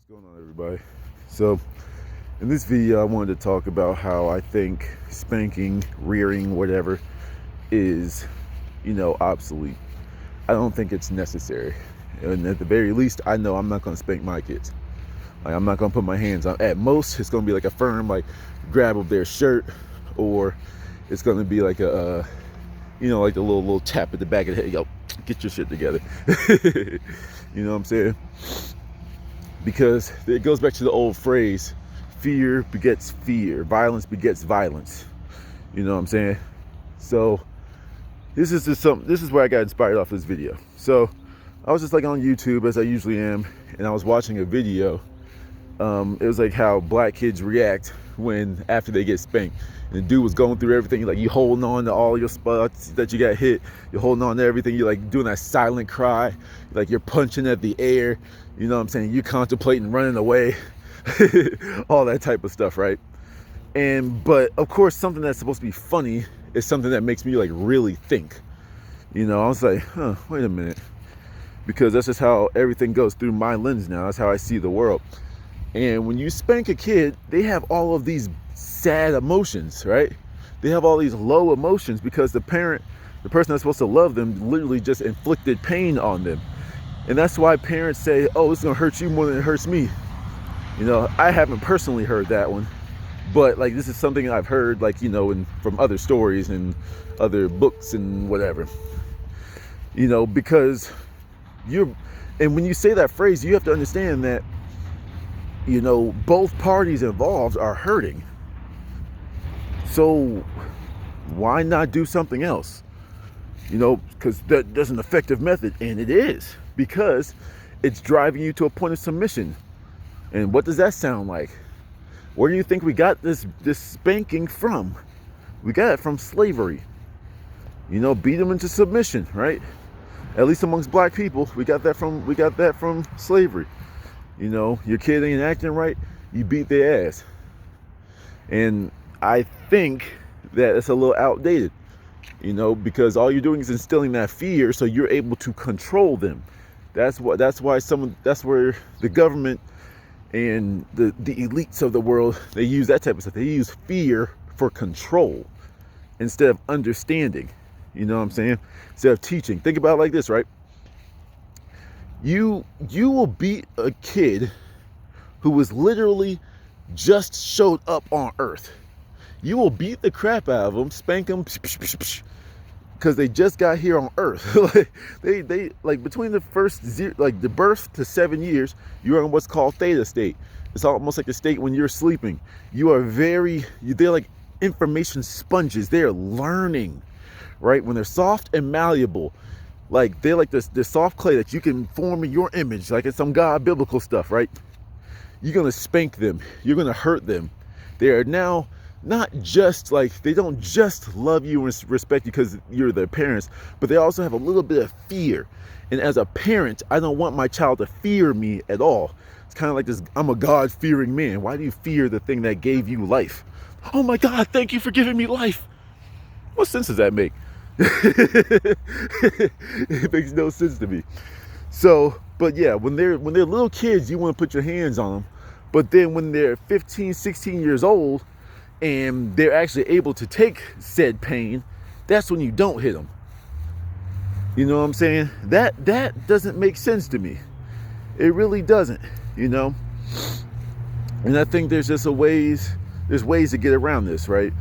What's going on, everybody? So in this video I wanted to talk about how I think spanking, rearing, whatever is, obsolete. I don't think it's necessary, and at the very least I know I'm not going to spank my kids. Like, I'm not going to put my hands on. At most it's going to be like a firm grab of their shirt, or it's going to be like a like a little tap at the back of the head. Yo, get your shit together. You know what I'm saying? Because it goes back to the old phrase, fear begets fear, violence begets violence. You know what I'm saying? So this is where I got inspired off this video. So I was just on YouTube, as I usually am, and I was watching a video. It was like how black kids react after they get spanked. And the dude was going through everything. You holding on to all your spots that you got hit. You're holding on to everything. You're doing that silent cry. You're punching at the air. You know what I'm saying? You're contemplating running away. All that type of stuff, right? But of course, something that's supposed to be funny is something that makes me really think. I was like, wait a minute. Because that's just how everything goes through my lens now. That's how I see the world. And when you spank a kid, they have all of these sad emotions, right? They have all these low emotions because the person that's supposed to love them, literally just inflicted pain on them. And that's why parents say, oh, it's gonna hurt you more than it hurts me. I haven't personally heard that one, but this is something I've heard, from other stories and other books and whatever. Because and when you say that phrase, you have to understand that both parties involved are hurting. So why not do something else? Because that's an effective method, and it is, because it's driving you to a point of submission. And what does that sound like? Where do you think we got this spanking from? We got it from slavery. Beat them into submission, right? At least amongst black people, we got that from slavery. Your kid ain't acting right, you beat their ass. And I think that it's a little outdated, because all you're doing is instilling that fear so you're able to control them. That's where the government and the elites of the world, they use that type of stuff. They use fear for control instead of understanding. You know what I'm saying? Instead of teaching. Think about it like this, right? You will beat a kid who was literally just showed up on Earth. You will beat the crap out of them, spank them, because they just got here on Earth. they between the first the birth to 7 years, you're in what's called Theta state. It's almost like the state when you're sleeping. They're like information sponges. They're learning, right? When they're soft and malleable. They're like this soft clay that you can form in your image, like it's some God biblical stuff, right? You're gonna spank them, you're gonna hurt them. They are now not just they don't just love you and respect you because you're their parents, but they also have a little bit of fear. And as a parent, I don't want my child to fear me at all. It's kind of like this, I'm a God-fearing man. Why do you fear the thing that gave you life? Oh my God, thank you for giving me life. What sense does that make? It makes no sense to me. So, but yeah, when they're little kids, you want to put your hands on them. But then when they're 15, 16 years old and they're actually able to take said pain, that's when you don't hit them. You know what I'm saying? That doesn't make sense to me. It really doesn't, And I think there's ways to get around this, right?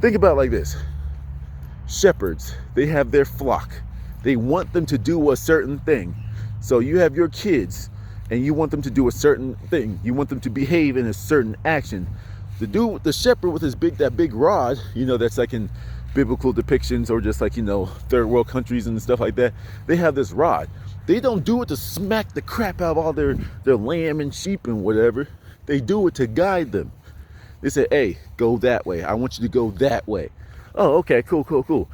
Think about it like this. Shepherds, they have their flock. They want them to do a certain thing. So you have your kids and you want them to do a certain thing. You want them to behave in a certain action. The shepherd with that big rod, that's in biblical depictions or just third world countries and stuff like that. They have this rod. They don't do it to smack the crap out of all their lamb and sheep and whatever. They do it to guide them. They say, hey, go that way. I want you to go that way. Oh, okay, cool.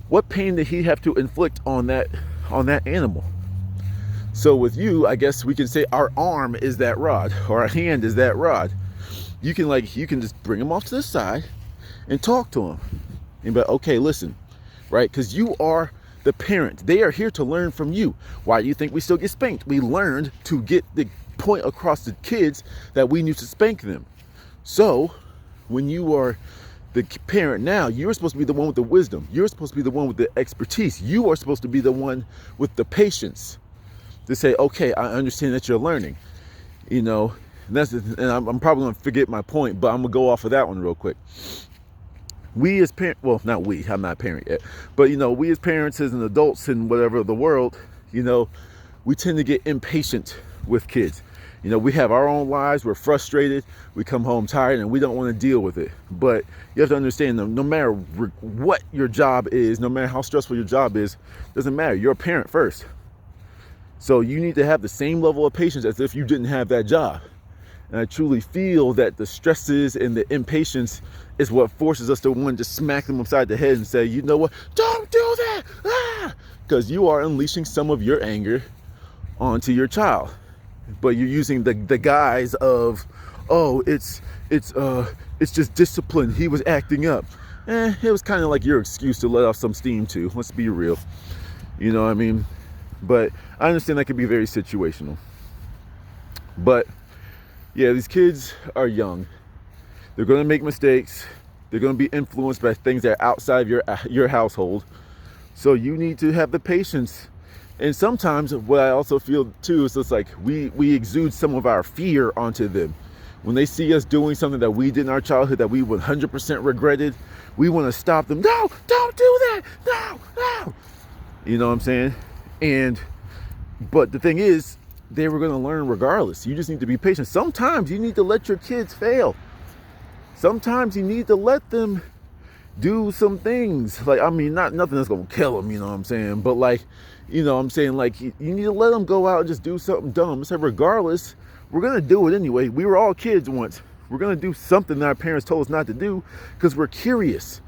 What pain did he have to inflict on that animal? So with you, I guess we can say our arm is that rod, or our hand is that rod. You can just bring him off to the side and talk to him. And be like, okay, listen, right? Because you are the parent. They are here to learn from you. Why do you think we still get spanked? We learned to point across to kids that we need to spank them. So when you are the parent now, you're supposed to be the one with the wisdom. You're supposed to be the one with the expertise. You are supposed to be the one with the patience to say, okay, I understand that you're learning, and I'm probably going to forget my point, but I'm going to go off of that one real quick. We as parents, well, not we, I'm not a parent yet, but, we as parents, as an adults in whatever the world, we tend to get impatient with kids. We have our own lives, we're frustrated, we come home tired, and we don't want to deal with it. But you have to understand, no matter what your job is, no matter how stressful your job is, doesn't matter. You're a parent first. So you need to have the same level of patience as if you didn't have that job. And I truly feel that the stresses and the impatience is what forces us to want to smack them upside the head and say, you know what, don't do that, because you are unleashing some of your anger onto your child. But you're using the guise of, it's just discipline. He was acting up. It was kind of like your excuse to let off some steam too. Let's be real. You know what I mean? But I understand that can be very situational. But yeah, these kids are young. They're going to make mistakes. They're going to be influenced by things that are outside of your household. So you need to have the patience. And sometimes what I also feel too is it's like we exude some of our fear onto them. When they see us doing something that we did in our childhood that we 100% regretted, we want to stop them. No, don't do that. No. You know what I'm saying? But the thing is, they were going to learn regardless. You just need to be patient. Sometimes you need to let your kids fail. Sometimes you need to let them do some things. Not nothing that's going to kill them, you know what I'm saying? But you need to let them go out and just do something dumb. I said, regardless, we're going to do it anyway. We were all kids once. We're going to do something that our parents told us not to do because we're curious.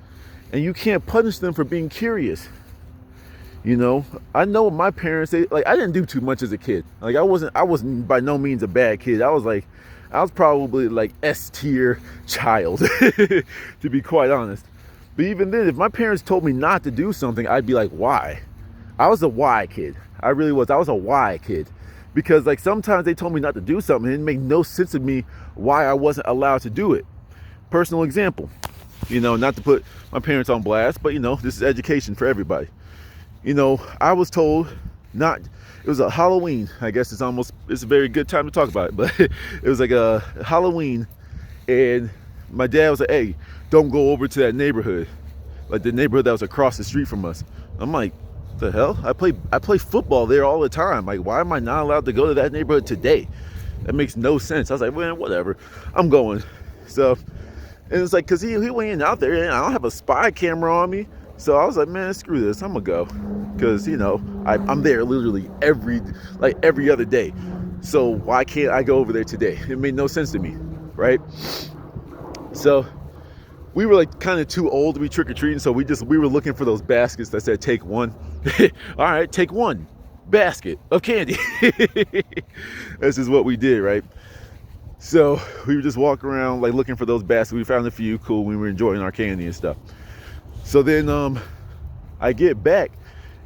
And you can't punish them for being curious. I know my parents, I didn't do too much as a kid. I wasn't by no means a bad kid. I was probably S tier child, to be quite honest. But even then, if my parents told me not to do something, I'd be like, why? I was a why kid. I really was. I was a why kid. Because sometimes they told me not to do something, and it made no sense to me why I wasn't allowed to do it. Personal example, not to put my parents on blast, but this is education for everybody. I was told it was a Halloween. I guess it's a very good time to talk about it, but it was a Halloween, and my dad was like, hey, don't go over to that neighborhood, the neighborhood that was across the street from us. I'm like, the hell? I play football there all the time. Why am I not allowed to go to that neighborhood today? That makes no sense. I was like, well, whatever, I'm going. So, and it's because he went out there, and I don't have a spy camera on me. So I was like, man, screw this, I'm gonna go, because I'm there literally every other day. So why can't I go over there today? It made no sense to me, right? So we were kind of too old to be trick-or-treating, so we were looking for those baskets that said take one. All right, take one basket of candy. This is what we did, right? So we were just walking around looking for those baskets. We found a few, cool, we were enjoying our candy and stuff. So then I get back,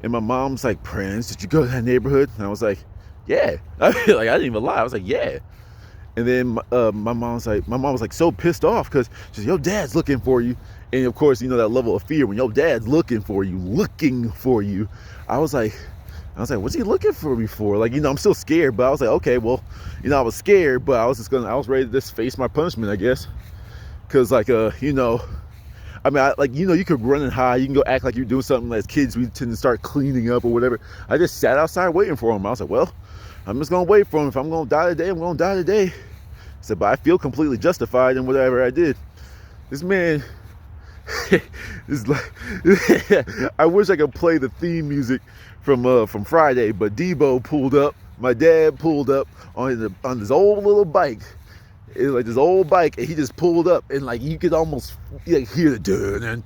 and my mom's like, Prince, did you go to that neighborhood? And I was like, yeah. I didn't even lie. I was like, yeah. And then my mom was so pissed off because she's, your dad's looking for you. And of course, that level of fear when your dad's looking for you. I was like, what's he looking for me for? I'm still scared, but I was like, okay, well, I was scared, but I was ready to just face my punishment, I guess. Cause you could run and hide. You can go act like you're doing something. As kids, we tend to start cleaning up or whatever. I just sat outside waiting for him. I was like, well, I'm just going to wait for him. If I'm going to die today, I'm going to die today. I said, but I feel completely justified in whatever I did. This man is I wish I could play the theme music from Friday, but Debo pulled up. My dad pulled up on this old little bike. It was this old bike, and he just pulled up, and you could almost hear the dun.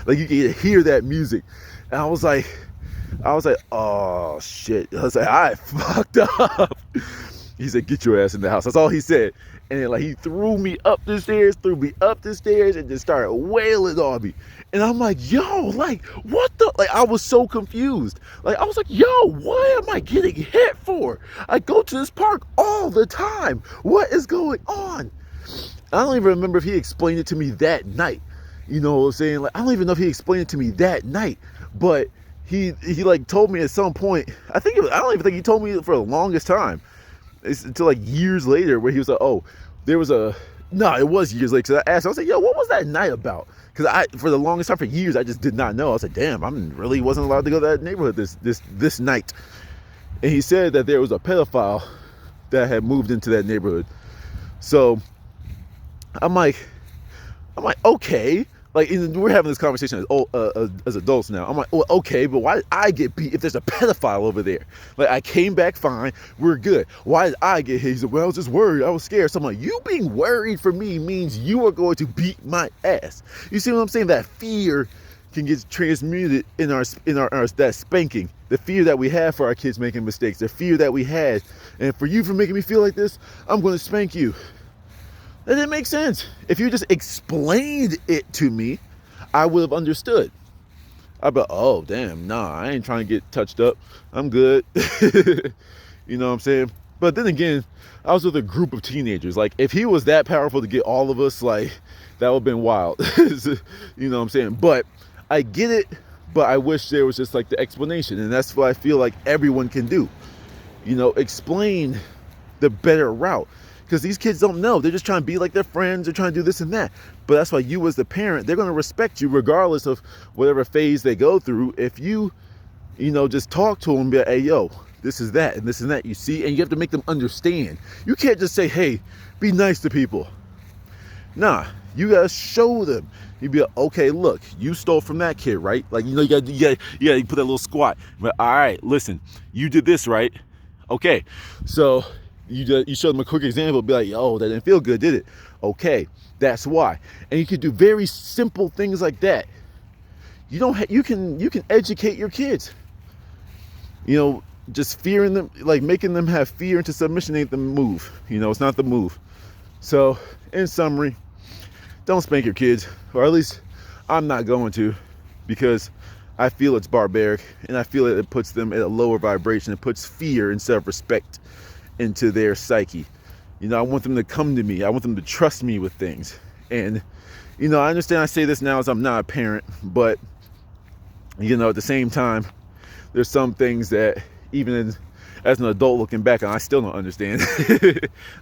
You could hear that music. And I was like, oh shit. I was like, I fucked up. He said, get your ass in the house. That's all he said. And then, like, he threw me up the stairs, and just started wailing on me. And I'm like, yo, like, what the? Like, I was so confused. Like, I was like, yo, what am I getting hit for? I go to this park all the time. What is going on? I don't even remember if he explained it to me that night. You know what I'm saying? Like, I don't even know if he explained it to me that night. But he like told me at some point. I don't even think he told me for the longest time. It's until like years later where he was like, oh, there was it was years later. Because I asked, I was like, yo, what was that night about? Because for the longest time, for years, I just did not know. I was like, damn, I really wasn't allowed to go to that neighborhood this night. And he said that there was a pedophile that had moved into that neighborhood. So I'm like, okay. Like, we're having this conversation as adults now. I'm like, well, okay, but why did I get beat if there's a pedophile over there? Like, I came back fine. We're good. Why did I get hit? He said, well, I was just worried. I was scared. So I'm like, you being worried for me means you are going to beat my ass. You see what I'm saying? That fear can get transmuted in our that spanking. The fear that we have for our kids making mistakes. The fear that we had. And for you for making me feel like this, I'm going to spank you. That didn't make sense. If you just explained it to me, I would have understood. I'd be like, oh, damn, nah, I ain't trying to get touched up. I'm good. You know what I'm saying? But then again, I was with a group of teenagers. Like, if he was that powerful to get all of us, like, that would have been wild. You know what I'm saying? But I get it, but I wish there was just, like, the explanation. And that's what I feel like everyone can do. You know, explain the better route. Because these kids don't know. They're just trying to be like their friends. They're trying to do this and that. But that's why you as the parent, they're going to respect you regardless of whatever phase they go through. If you just talk to them, be like, hey, yo, this is that and this and that. You see? And you have to make them understand. You can't just say, hey, be nice to people. Nah, you got to show them. You'd be like, okay, look, you stole from that kid, right? Like, you got to put that little squat. But all right, listen, you did this, right? Okay, so you show them a quick example, be like, yo, that didn't feel good, did it? Okay, that's why. And you can do very simple things like that. You can educate your kids. You know, just fearing them, like making them have fear into submission ain't the move. You know, it's not the move. So, in summary, don't spank your kids, or at least I'm not going to, because I feel it's barbaric, and I feel that it puts them at a lower vibration. It puts fear instead of respect into their psyche. You know, I want them to come to me. I want them to trust me with things. And, you know, I understand I say this now as I'm not a parent, but, you know, at the same time, there's some things that even as an adult looking back on, I still don't understand.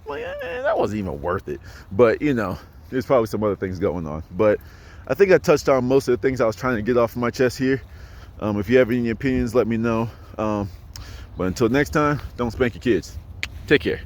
Like, that wasn't even worth it. But, you know, there's probably some other things going on. But I think I touched on most of the things I was trying to get off my chest here. If you have any opinions, let me know. But until next time, don't spank your kids. Take care.